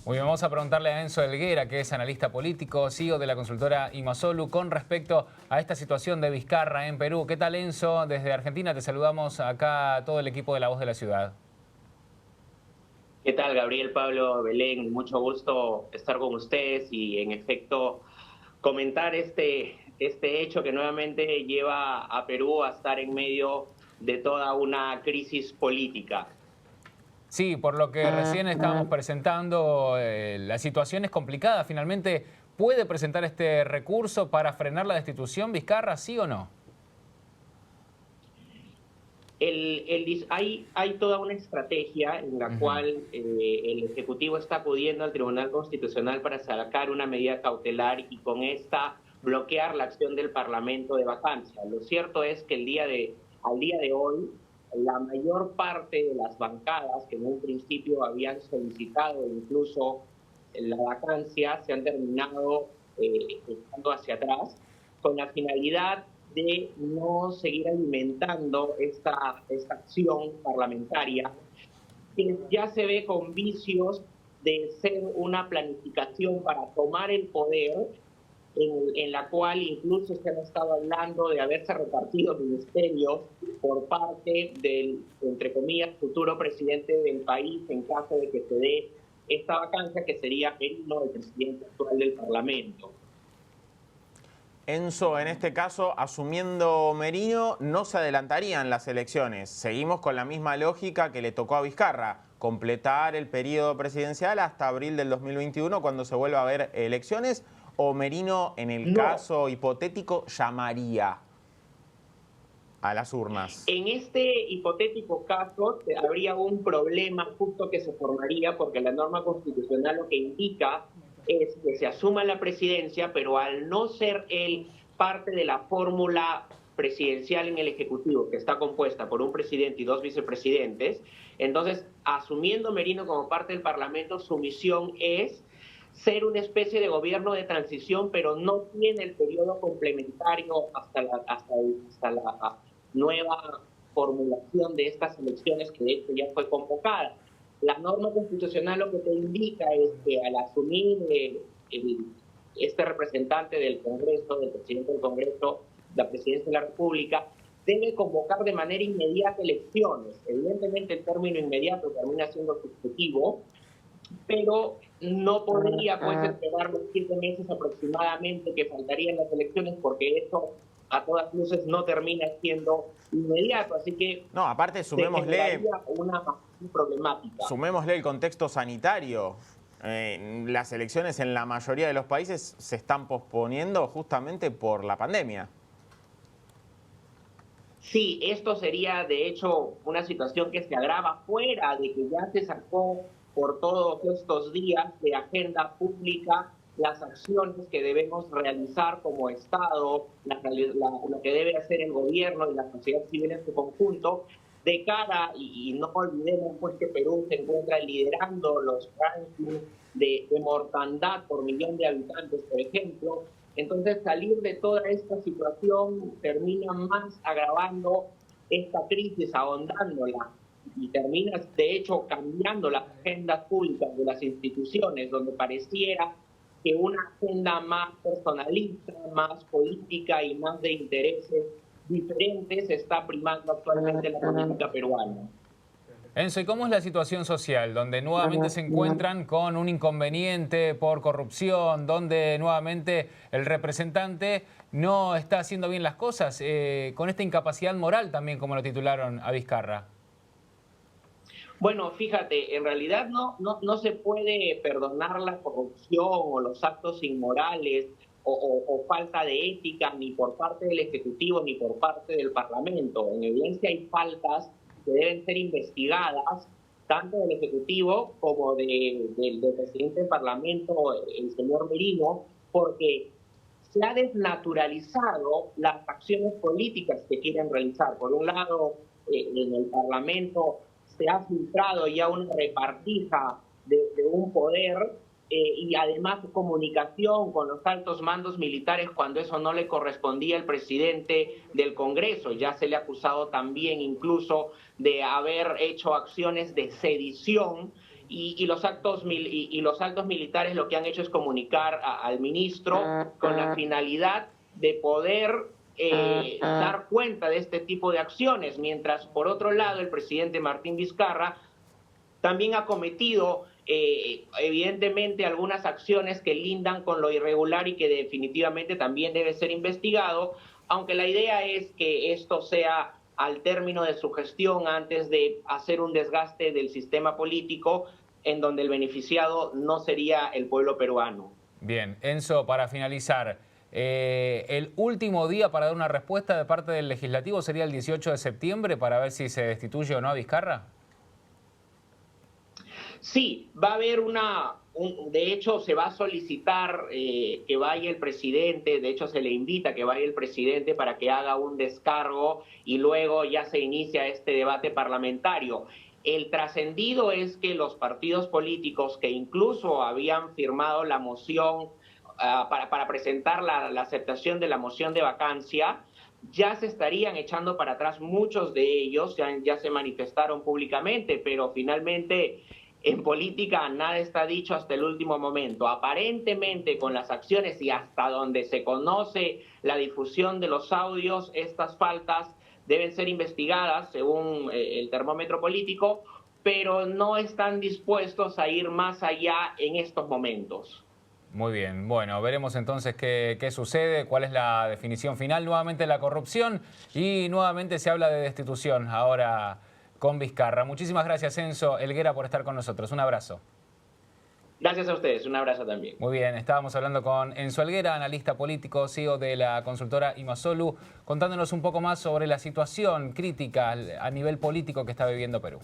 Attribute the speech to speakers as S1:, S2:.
S1: Muy bien, vamos a preguntarle a Enzo Helguera, que es analista político, CEO de la consultora Imosolu, con respecto a esta situación de Vizcarra en Perú. ¿Qué tal, Enzo? Desde Argentina te saludamos acá todo el equipo de La Voz de la Ciudad.
S2: ¿Qué tal, Gabriel, Pablo, Belén? Mucho gusto estar con ustedes y, en efecto, comentar este hecho que nuevamente lleva a Perú a estar en medio de toda una crisis política.
S1: Sí, por lo que recién estábamos presentando, la situación es complicada. Finalmente, ¿puede presentar este recurso para frenar la destitución Vizcarra, sí o no?
S2: Hay toda una estrategia en la cual el Ejecutivo está acudiendo al Tribunal Constitucional para sacar una medida cautelar y con esta bloquear la acción del Parlamento de vacancia. Lo cierto es que al día de hoy, la mayor parte de las bancadas que en un principio habían solicitado incluso la vacancia se han terminado echando hacia atrás con la finalidad de no seguir alimentando esta acción parlamentaria, que ya se ve con vicios de ser una planificación para tomar el poder, en la cual incluso se han estado hablando de haberse repartido ministerios por parte del, entre comillas, futuro presidente del país en caso de que se dé esta vacancia, que sería Merino, el presidente actual del Parlamento.
S3: Enzo, en este caso, asumiendo Merino, no se adelantarían las elecciones. Seguimos con la misma lógica que le tocó a Vizcarra, completar el periodo presidencial hasta abril del 2021, cuando se vuelva a haber elecciones, o Merino, en el caso hipotético, llamaría a las urnas.
S2: En este hipotético caso habría un problema justo que se formaría, porque la norma constitucional lo que indica es que se asuma la presidencia, pero al no ser él parte de la fórmula presidencial en el Ejecutivo, que está compuesta por un presidente y dos vicepresidentes, entonces, asumiendo Merino como parte del Parlamento, su misión es ser una especie de gobierno de transición, pero no tiene el periodo complementario hasta la nueva formulación de estas elecciones, que de hecho ya fue convocada. La norma constitucional lo que te indica es que al asumir este representante del Congreso, del presidente del Congreso, la presidencia de la República, debe convocar de manera inmediata elecciones. Evidentemente el término inmediato termina siendo subjetivo, pero no podría pues esperar los 7 meses aproximadamente que faltarían las elecciones, porque eso a todas luces no termina siendo inmediato, así que
S3: no, aparte sumémosle
S2: una problemática.
S3: Sumémosle el contexto sanitario. Las elecciones en la mayoría de los países se están posponiendo justamente por la pandemia.
S2: Sí, esto sería de hecho una situación que se agrava fuera de que ya se sacó por todos estos días de agenda pública las acciones que debemos realizar como Estado, lo que debe hacer el gobierno y la sociedad civil en su conjunto, de cara, y no olvidemos pues que Perú se encuentra liderando los rankings de mortandad por millón de habitantes, por ejemplo. Entonces, salir de toda esta situación termina más agravando esta crisis, ahondándola, y termina, de hecho, cambiando las agendas públicas de las instituciones, donde pareciera que una agenda más personalista, más política y más de intereses diferentes está primando actualmente la política peruana.
S1: Enzo, ¿y cómo es la situación social? Donde nuevamente se encuentran con un inconveniente por corrupción, donde nuevamente el representante no está haciendo bien las cosas, con esta incapacidad moral también, como lo titularon a Vizcarra.
S2: Bueno, fíjate, en realidad no se puede perdonar la corrupción o los actos inmorales o falta de ética ni por parte del Ejecutivo ni por parte del Parlamento. En evidencia hay faltas que deben ser investigadas, tanto del Ejecutivo como del presidente del Parlamento, el señor Merino, porque se ha desnaturalizado las acciones políticas que quieren realizar. Por un lado, en el Parlamento se ha filtrado ya una repartija de un poder y además comunicación con los altos mandos militares cuando eso no le correspondía al presidente del Congreso. Ya se le ha acusado también incluso de haber hecho acciones de sedición y los altos militares lo que han hecho es comunicar al ministro con la finalidad de poder dar cuenta de este tipo de acciones, mientras por otro lado el presidente Martín Vizcarra también ha cometido evidentemente algunas acciones que lindan con lo irregular y que definitivamente también debe ser investigado, aunque la idea es que esto sea al término de su gestión antes de hacer un desgaste del sistema político en donde el beneficiado no sería el pueblo peruano.
S1: Bien, Enzo, para finalizar, el último día para dar una respuesta de parte del legislativo sería el 18 de septiembre para ver si se destituye o no a Vizcarra.
S2: Sí, va a haber de hecho se va a solicitar que vaya el presidente, de hecho se le invita que vaya el presidente para que haga un descargo y luego ya se inicia este debate parlamentario. El trascendido es que los partidos políticos que incluso habían firmado la moción para presentar la aceptación de la moción de vacancia, ya se estarían echando para atrás muchos de ellos, ya se manifestaron públicamente, pero finalmente en política nada está dicho hasta el último momento. Aparentemente con las acciones y hasta donde se conoce la difusión de los audios, estas faltas deben ser investigadas según el termómetro político, pero no están dispuestos a ir más allá en estos momentos.
S1: Muy bien, bueno, veremos entonces qué sucede, cuál es la definición final. Nuevamente la corrupción y nuevamente se habla de destitución ahora con Vizcarra. Muchísimas gracias, Enzo Helguera, por estar con nosotros. Un abrazo.
S2: Gracias a ustedes, un abrazo también.
S1: Muy bien, estábamos hablando con Enzo Helguera, analista político, CEO de la consultora Imasolu, contándonos un poco más sobre la situación crítica a nivel político que está viviendo Perú.